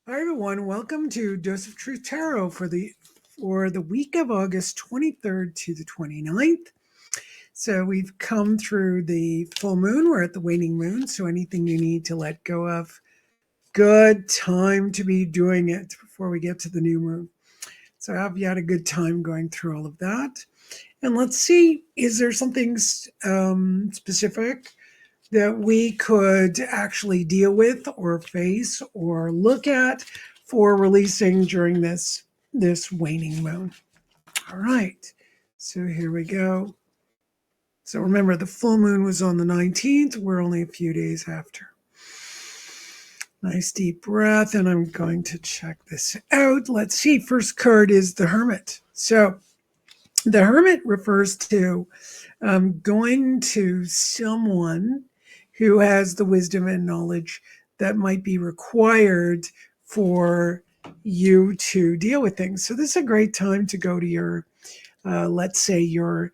Hi everyone, welcome to Dose of Truth Tarot for the week of August 23rd to the 29th. So we've come through the full moon, we're at the waning moon, so anything you need to let go of, good time to be doing it before we get to the new moon. So I hope you had a good time going through all of that. And let's see, is there something specific that we could actually deal with or face or look at for releasing during this waning moon? All right, so here we go. So remember, the full moon was on the 19th. We're only a few days after. Nice deep breath, and I'm going to check this out. Let's see. First card is the Hermit. So the Hermit refers to going to someone who has the wisdom and knowledge that might be required for you to deal with things. So this is a great time to go to your, let's say your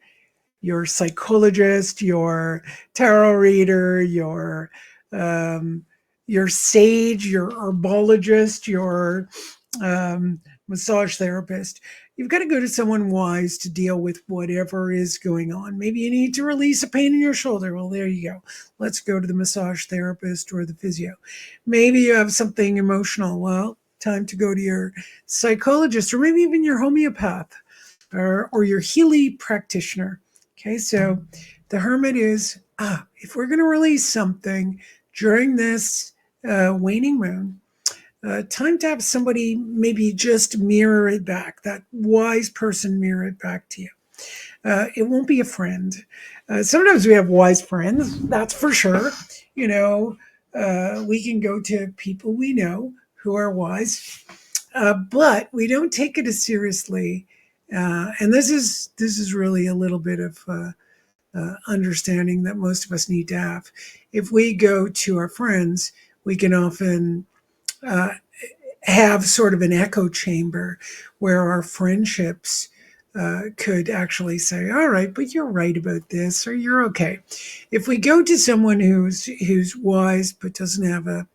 psychologist, your tarot reader, your sage, your herbologist, your massage therapist. You've got to go to someone wise to deal with whatever is going on. Maybe you need to release a pain in your shoulder. Well, there you go. Let's go to the massage therapist or the physio. Maybe you have something emotional. Well, time to go to your psychologist or maybe even your homeopath or your Healy practitioner. Okay, so the Hermit is, if we're going to release something during this waning moon, time to have somebody maybe just mirror it back, that wise person mirror it back to you. It won't be a friend. Sometimes we have wise friends, that's for sure. You know, we can go to people we know who are wise, but we don't take it as seriously. And this is really a little bit of understanding that most of us need to have. If we go to our friends, we can often uh, have sort of an echo chamber where our friendships could actually say, all right, but you're right about this, or you're okay. If we go to someone who's wise but doesn't have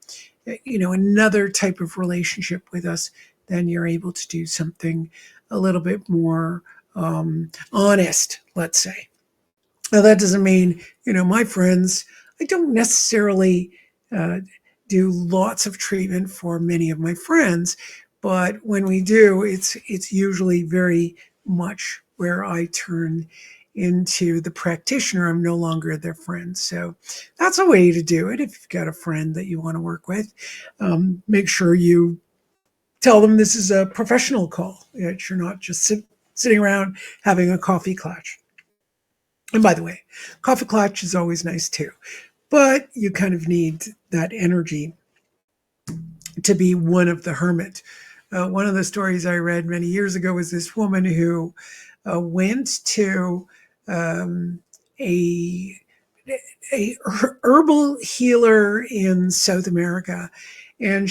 another type of relationship with us, then you're able to do something a little bit more honest, let's say. Now that doesn't mean, my friends, I don't necessarily uh, do lots of treatment for many of my friends, but when we do, it's usually very much where I turn into the practitioner. I'm no longer their friend. So that's a way to do it. If you've got a friend that you want to work with, make sure you tell them this is a professional call. That you're not just sitting around having a coffee clutch. And by the way, coffee clutch is always nice too, but you kind of need that energy to be one of the Hermit. One of the stories I read many years ago was this woman who went to a herbal healer in South America, and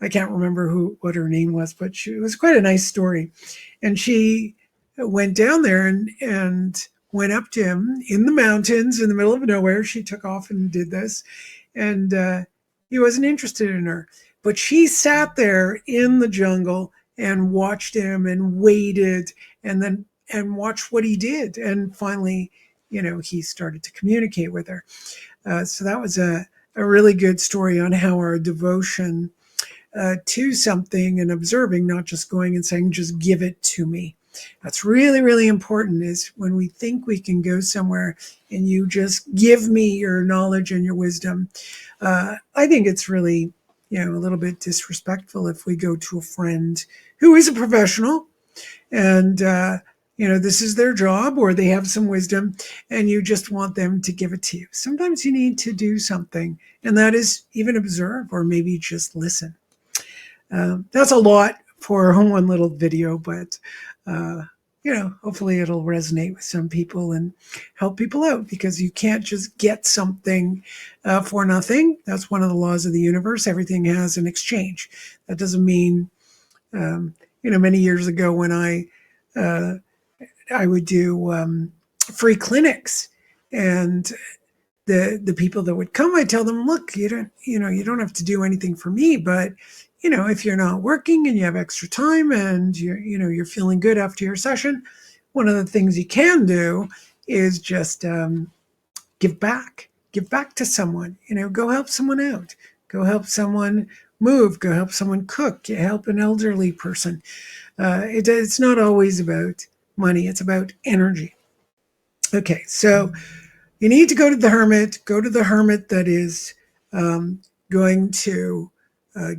I can't remember what her name was, but it was quite a nice story. And she went down there and went up to him in the mountains in the middle of nowhere. She took off and did this, and he wasn't interested in her. But she sat there in the jungle and watched him and waited and watched what he did. And finally, he started to communicate with her. So that was a really good story on how our devotion to something and observing, not just going and saying, just give it to me. That's really, really important, is when we think we can go somewhere and you just give me your knowledge and your wisdom. I think it's really, a little bit disrespectful if we go to a friend who is a professional and, this is their job or they have some wisdom and you just want them to give it to you. Sometimes you need to do something, and that is even observe or maybe just listen. That's a lot for one little video, but hopefully it'll resonate with some people and help people out, because you can't just get something for nothing. That's one of the laws of the universe. Everything has an exchange. That doesn't mean, many years ago when uh, I would do free clinics, and the people that would come, I tell them, look, you don't have to do anything for me, but if you're not working and you have extra time and you're feeling good after your session, one of the things you can do is just give back to someone. Go help someone out, go help someone move, go help someone cook, you help an elderly person. It's not always about money, it's about energy. Okay, so you need to go to the hermit. Go to the hermit that is going to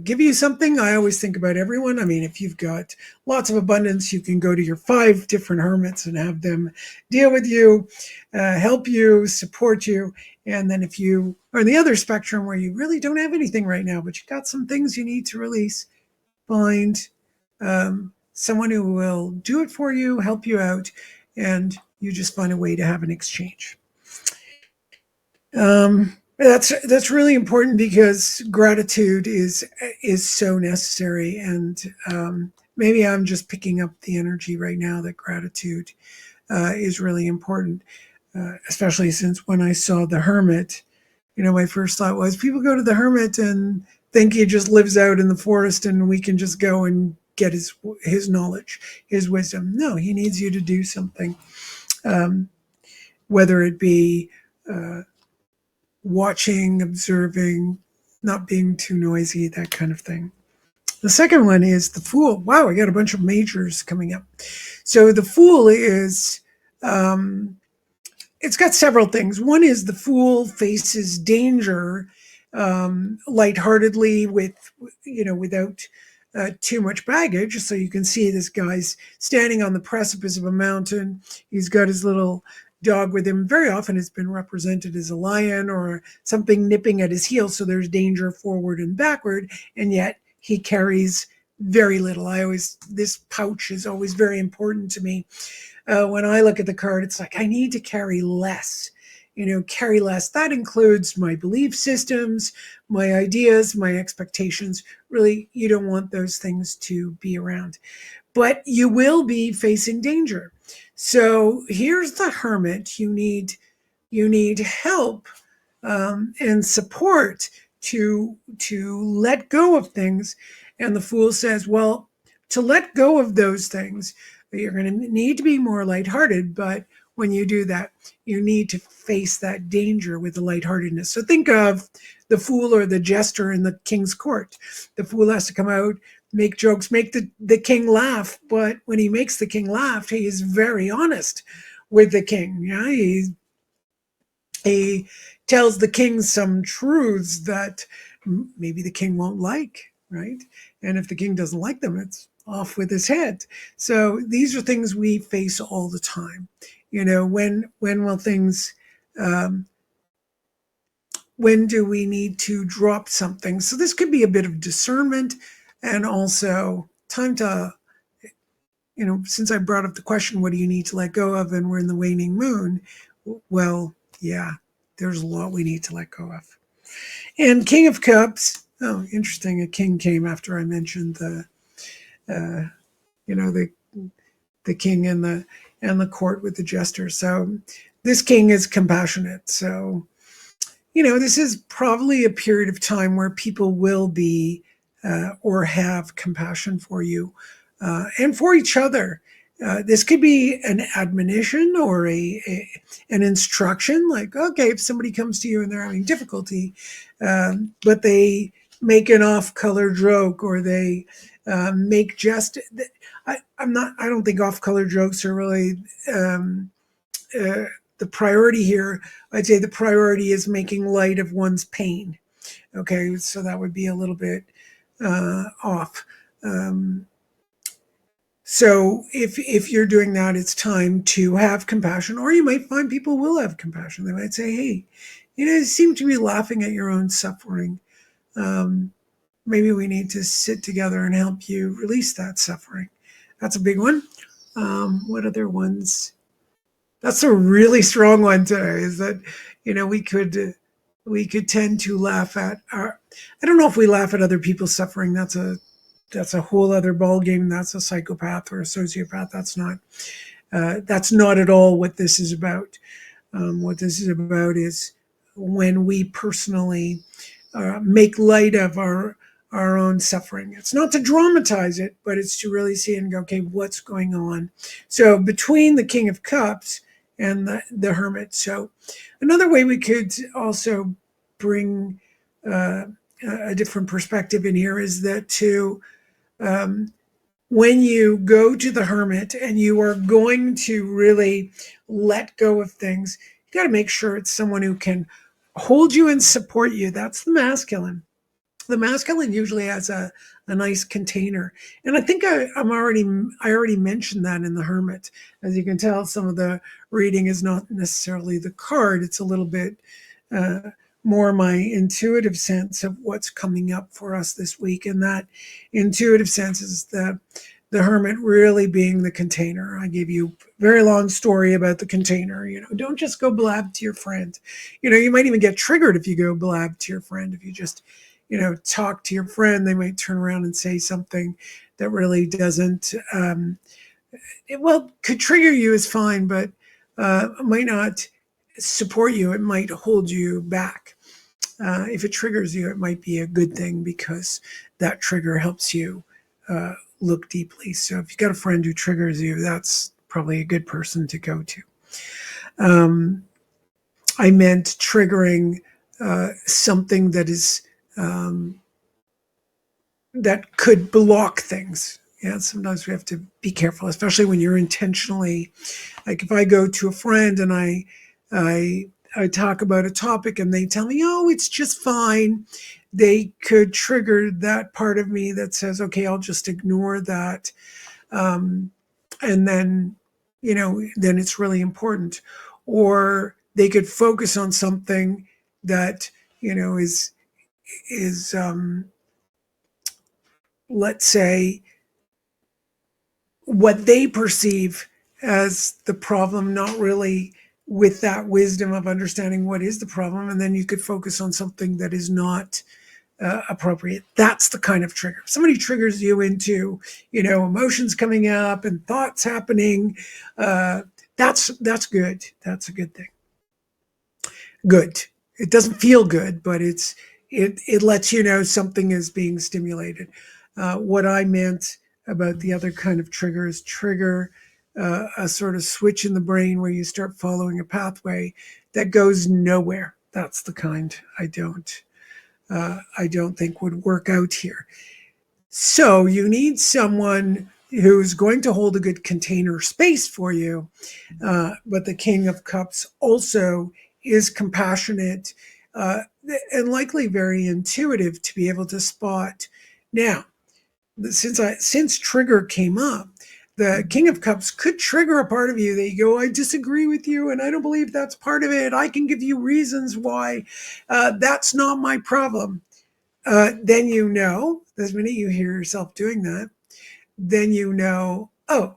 give you something. I always think about everyone. I mean, if you've got lots of abundance, you can go to your 5 different hermits and have them deal with you, help you, support you. And then if you are in the other spectrum where you really don't have anything right now, but you've got some things you need to release, find someone who will do it for you, help you out, and you just find a way to have an exchange. That's really important, because gratitude is so necessary, and maybe I'm just picking up the energy right now that gratitude is really important, especially since when I saw the hermit, my first thought was people go to the hermit and think he just lives out in the forest and we can just go and get his knowledge, his wisdom. No, he needs you to do something, whether it be watching, observing, not being too noisy, that kind of thing. The second one is the Fool. Wow, I got a bunch of majors coming up. So the Fool is, it's got several things. One is the Fool faces danger lightheartedly, without too much baggage. So you can see this guy's standing on the precipice of a mountain. He's got his little dog with him. Very often it's been represented as a lion or something nipping at his heels, so there's danger forward and backward, and yet he carries very little. This pouch is always very important to me. When I look at the card, it's like I need to carry less. Carry less. That includes my belief systems, my ideas, my expectations. Really, you don't want those things to be around, but you will be facing danger. So here's the hermit. You need help and support to let go of things. And the Fool says, well, to let go of those things, you're going to need to be more lighthearted. But when you do that, you need to face that danger with the lightheartedness. So think of the Fool or the jester in the king's court. The Fool has to come out, make jokes, make the king laugh. But when he makes the king laugh, he is very honest with the king. Yeah, he tells the king some truths that maybe the king won't like, right? And if the king doesn't like them, it's off with his head. So these are things we face all the time. When will things when do we need to drop something? So this could be a bit of discernment, and also time to, since I brought up the question, what do you need to let go of? And we're in the waning moon. Well, yeah, there's a lot we need to let go of. And King of Cups. Oh, interesting. A king came after I mentioned the king and the court with the jester. So this king is compassionate. So this is probably a period of time where people will be or have compassion for you and for each other. This could be an admonition or an instruction, like, okay, if somebody comes to you and they're having difficulty, but they make an off-color joke, or they make jest. I don't think off-color jokes are really the priority here. I'd say the priority is making light of one's pain. Okay, so that would be a little bit off. So if you're doing that, it's time to have compassion, or you might find people will have compassion. They might say, hey, you seem to be laughing at your own suffering. maybe we need to sit together and help you release that suffering. That's a big one. What other ones? That's a really strong one today. Is that we could tend to laugh at our. I don't know if we laugh at other people's suffering. That's a whole other ball game. That's a psychopath or a sociopath. That's not at all what this is about. What this is about is when we personally make light of our own suffering. It's not to dramatize it, but it's to really see and go, okay, what's going on? So between the King of Cups and the Hermit. So another way we could also bring uh, a different perspective in here is that um, when you go to the Hermit and you are going to really let go of things, you got to make sure it's someone who can hold you and support you. That's the masculine. The masculine usually has a nice container, and I think I already mentioned that in the Hermit. As you can tell, some of the reading is not necessarily the card. It's a little bit uh, more my intuitive sense of what's coming up for us this week, and that intuitive sense is the Hermit really being the container. I gave you a very long story about the container. Don't just go blab to your friend. You might even get triggered if you go blab to your friend. If you just talk to your friend, they might turn around and say something that really doesn't, could trigger you is fine, but might not support you. It might hold you back. If it triggers you, it might be a good thing because that trigger helps you look deeply. So if you got a friend who triggers you, that's probably a good person to go to. I meant triggering something that is that could block things. Yeah, sometimes we have to be careful, especially when you're intentionally, like if I go to a friend and I I talk about a topic and they tell me, "Oh, it's just fine." They could trigger that part of me that says, "Okay, I'll just ignore that," um, and then it's really important. Or they could focus on something that is let's say what they perceive as the problem, not really with that wisdom of understanding what is the problem. And then you could focus on something that is not appropriate. That's the kind of trigger. If somebody triggers you into, emotions coming up and thoughts happening. That's good. That's a good thing. Good. It doesn't feel good, but it lets you know something is being stimulated. What I meant about the other kind of trigger is trigger a sort of switch in the brain where you start following a pathway that goes nowhere. That's the kind I don't think would work out here. So you need someone who's going to hold a good container space for you. But the King of Cups also is compassionate and likely very intuitive to be able to spot. Now, since trigger came up, the King of Cups could trigger a part of you that you go, I disagree with you, and I don't believe that's part of it. I can give you reasons why that's not my problem. Then the minute you hear yourself doing that, then oh,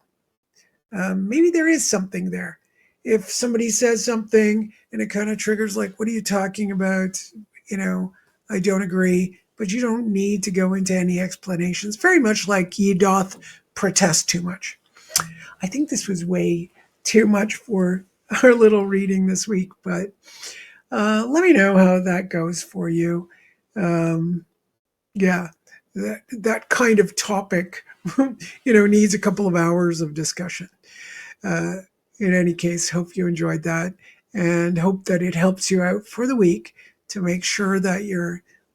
maybe there is something there. If somebody says something and it kind of triggers, like, what are you talking about? You know, I don't agree, but you don't need to go into any explanations. Very much like ye doth protest too much. I think this was way too much for our little reading this week, but let me know how that goes for you. Um, yeah, that kind of topic, needs a couple of hours of discussion. Uh, in any case, hope you enjoyed that and hope that it helps you out for the week to make sure that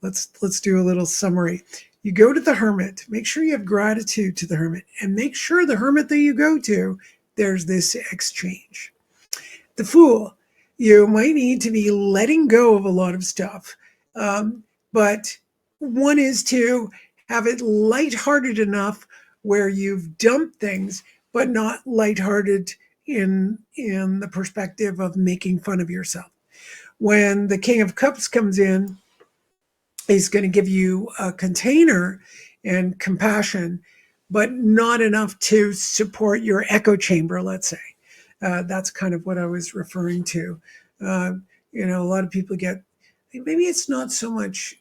let's do a little summary. You go to the Hermit, make sure you have gratitude to the Hermit, and make sure the Hermit that you go to, there's this exchange. The Fool, you might need to be letting go of a lot of stuff. But one is to have it lighthearted enough where you've dumped things, but not lighthearted in the perspective of making fun of yourself. When the King of Cups comes in, is going to give you a container and compassion, but not enough to support your echo chamber, let's say. That's kind of what I was referring to. Uh, a lot of people get, maybe it's not so much,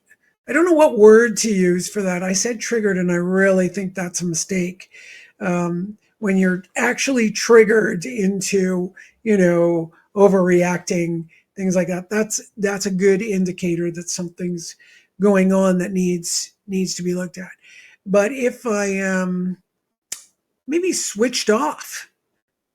I don't know what word to use for that. I said triggered, and I really think that's a mistake. When you're actually triggered into, overreacting, things like that, that's a good indicator that something's going on that needs to be looked at. But if I am maybe switched off,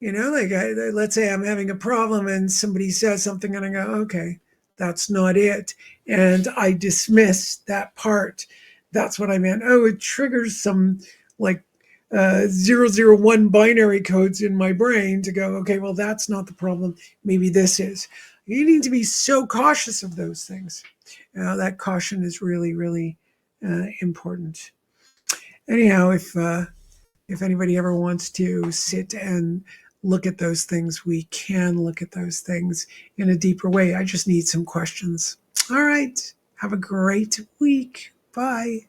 like let's say I'm having a problem and somebody says something and I go, okay, that's not it. And I dismiss that part. That's what I meant. Oh, it triggers some like 001 binary codes in my brain to go, okay, well, that's not the problem. Maybe this is. You need to be so cautious of those things. That caution is really, really important. Anyhow, if anybody ever wants to sit and look at those things, we can look at those things in a deeper way. I just need some questions. All right. Have a great week. Bye.